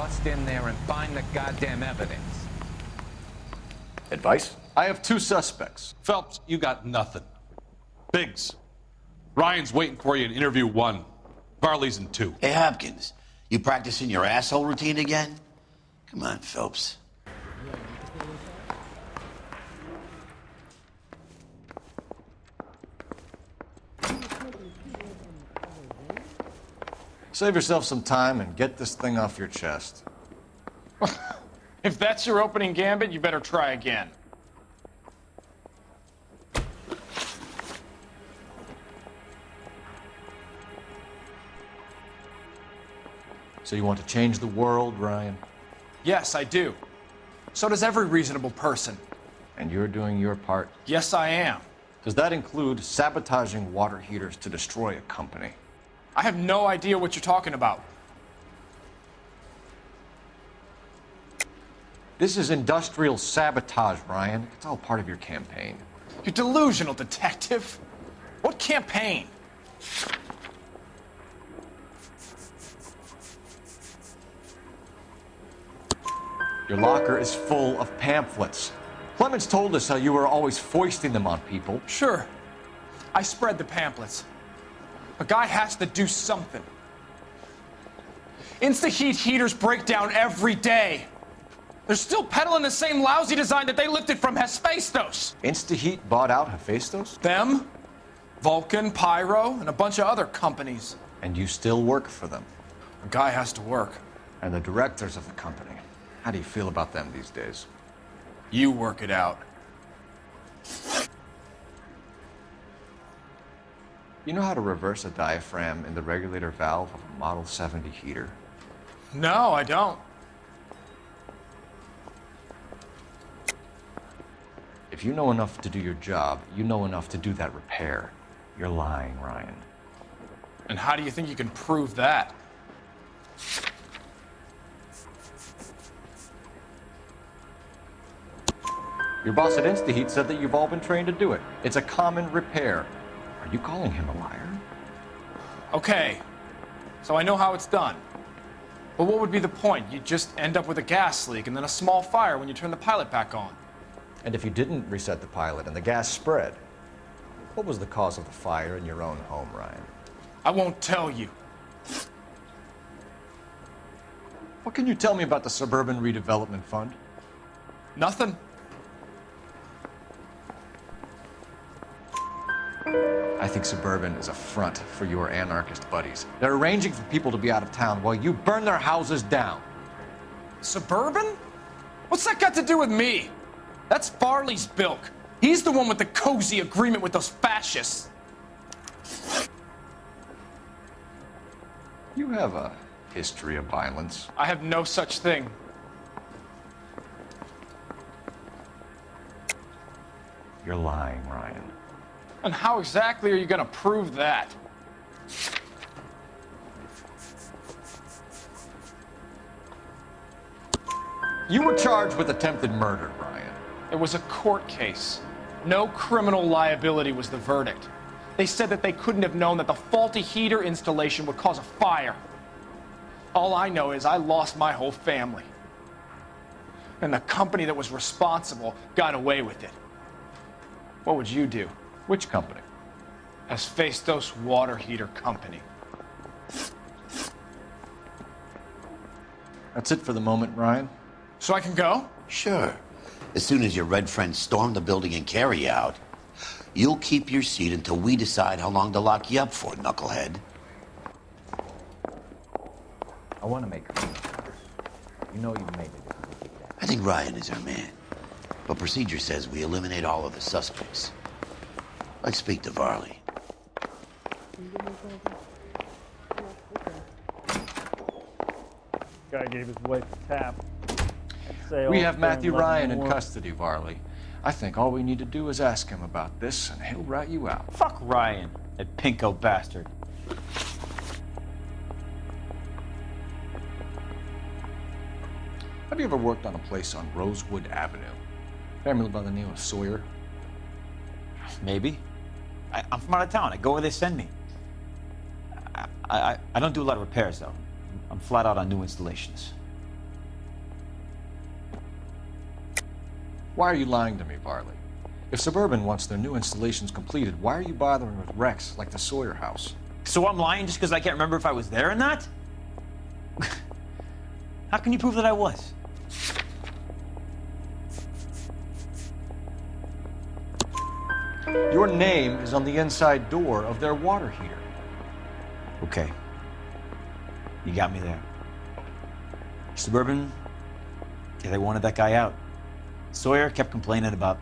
bust in there and find the goddamn evidence. Advice? I have 2 suspects. Phelps, you got nothing. Biggs, Ryan's waiting for you in interview 1. Varley's in 2. Hey, Hopkins, you practicing your asshole routine again? Come on, Phelps. Save yourself some time and get this thing off your chest. If that's your opening gambit, you better try again. So you want to change the world, Ryan? Yes, I do. So does every reasonable person. And you're doing your part? Yes, I am. Does that include sabotaging water heaters to destroy a company? I have no idea what you're talking about. This is industrial sabotage, Ryan. It's all part of your campaign. You're delusional, detective. What campaign? Your locker is full of pamphlets. Clemens told us how you were always foisting them on people. Sure. I spread the pamphlets. A guy has to do something. Insta-heat heaters break down every day. They're still peddling the same lousy design that they lifted from Hephaestus. Insta-heat bought out Hephaestus? Them, Vulcan, Pyro, and a bunch of other companies. And you still work for them. A guy has to work. And the directors of the company. How do you feel about them these days? You work it out. You know how to reverse a diaphragm in the regulator valve of a Model 70 heater? No, I don't. If you know enough to do your job, you know enough to do that repair. You're lying, Ryan. And how do you think you can prove that? Your boss at InstaHeat said that you've all been trained to do it. It's a common repair. Are you calling him a liar? Okay, so I know how it's done. But what would be the point? You'd just end up with a gas leak and then a small fire when you turn the pilot back on. And if you didn't reset the pilot and the gas spread, what was the cause of the fire in your own home, Ryan? I won't tell you. What can you tell me about the Suburban Redevelopment Fund? Nothing. I think Suburban is a front for your anarchist buddies. They're arranging for people to be out of town while you burn their houses down. Suburban? What's that got to do with me? That's Farley's bilk. He's the one with the cozy agreement with those fascists. You have a history of violence. I have no such thing. You're lying, Ryan. And how exactly are you going to prove that? You were charged with attempted murder, Ryan. It was a court case. No criminal liability was the verdict. They said that they couldn't have known that the faulty heater installation would cause a fire. All I know is I lost my whole family. And the company that was responsible got away with it. What would you do? Which company? Hephaestus Water Heater Company. That's it for the moment, Ryan. So I can go? Sure. As soon as your red friends storm the building and carry out, you'll keep your seat until we decide how long to lock you up for, knucklehead. I want to make her. You know you made it. I think Ryan is our man. But procedure says we eliminate all of the suspects. Let's speak to Varley. Guy gave his wife a tap. We have Matthew Ryan in custody, Varley. I think all we need to do is ask him about this, and he'll rat you out. Fuck Ryan, that pinko bastard. Have you ever worked on a place on Rosewood Avenue? Family by the name of Sawyer? Maybe. I'm from out of town. I go where they send me. I don't do a lot of repairs, though. I'm flat out on new installations. Why are you lying to me, Varley? If Suburban wants their new installations completed, why are you bothering with wrecks like the Sawyer house? So I'm lying just because I can't remember if I was there or not? How can you prove that I was? Your name is on the inside door of their water heater. Okay. You got me there. Suburban, yeah, they wanted that guy out. Sawyer kept complaining about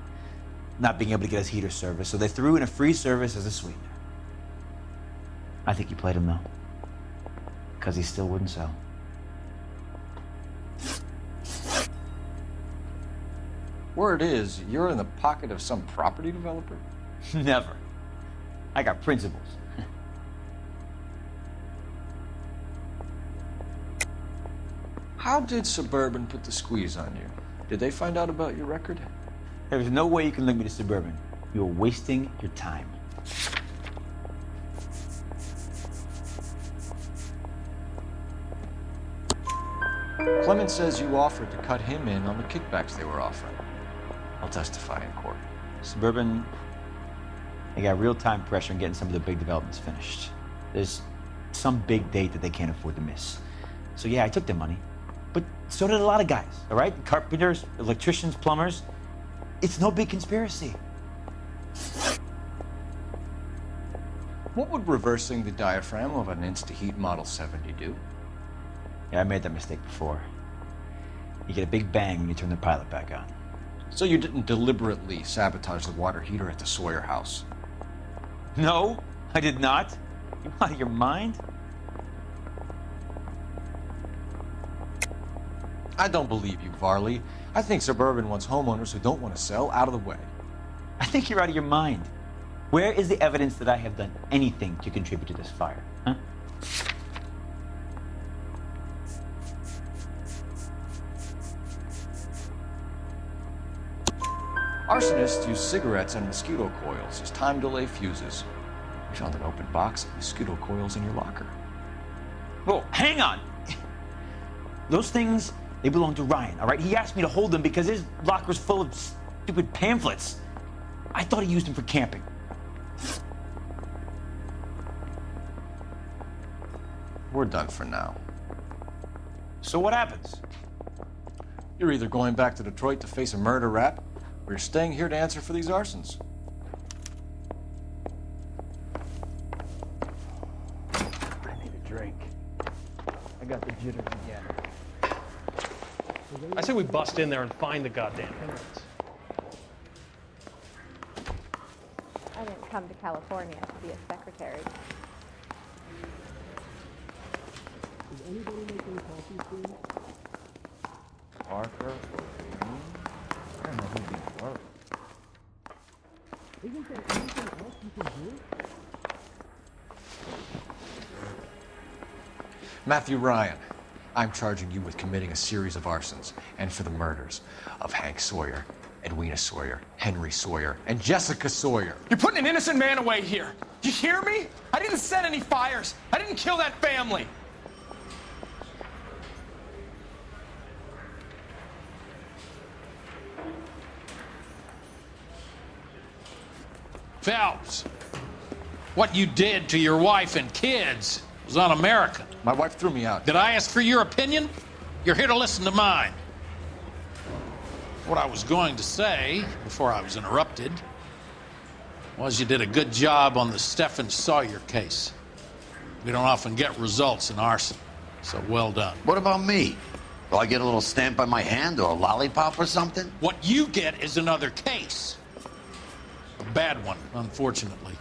not being able to get his heater service, so they threw in a free service as a sweetener. I think he played him, though, because he still wouldn't sell. Word is, you're in the pocket of some property developer? Never. I got principles. How did Suburban put the squeeze on you? Did they find out about your record? There's no way you can link me to Suburban. You're wasting your time. Clement says you offered to cut him in on the kickbacks they were offering. I'll testify in court. Suburban, they got real-time pressure on getting some of the big developments finished. There's some big date that they can't afford to miss. So yeah, I took their money. But so did a lot of guys, all right? Carpenters, electricians, plumbers. It's no big conspiracy. What would reversing the diaphragm of an Insta-Heat Model 70 do? Yeah, I made that mistake before. You get a big bang when you turn the pilot back on. So you didn't deliberately sabotage the water heater at the Sawyer house? No, I did not. You out of your mind? I don't believe you, Varley. I think Suburban wants homeowners who don't want to sell out of the way. I think you're out of your mind. Where is the evidence that I have done anything to contribute to this fire, huh? Arsonists use cigarettes and mosquito coils as time delay fuses. We found an open box of mosquito coils in your locker. Whoa, hang on! Those things, they belong to Ryan, all right? He asked me to hold them because his locker's full of stupid pamphlets. I thought he used them for camping. We're done for now. So what happens? You're either going back to Detroit to face a murder rap, or you're staying here to answer for these arsons. I need a drink. I got the jitters again. I say we bust in there and find the goddamn hindrance. I didn't come to California to be a secretary. Parker or Green? I don't know who these are. Isn't there anything else you can do? Matthew Ryan, I'm charging you with committing a series of arsons and for the murders of Hank Sawyer, Edwina Sawyer, Henry Sawyer, and Jessica Sawyer. You're putting an innocent man away here. You hear me? I didn't set any fires. I didn't kill that family. Phelps, what you did to your wife and kids was un-American. My wife threw me out. Did I ask for your opinion? You're here to listen to mine. What I was going to say, before I was interrupted, was you did a good job on the Stephen Sawyer case. We don't often get results in arson, so well done. What about me? Do I get a little stamp on my hand or a lollipop or something? What you get is another case. A bad one, unfortunately.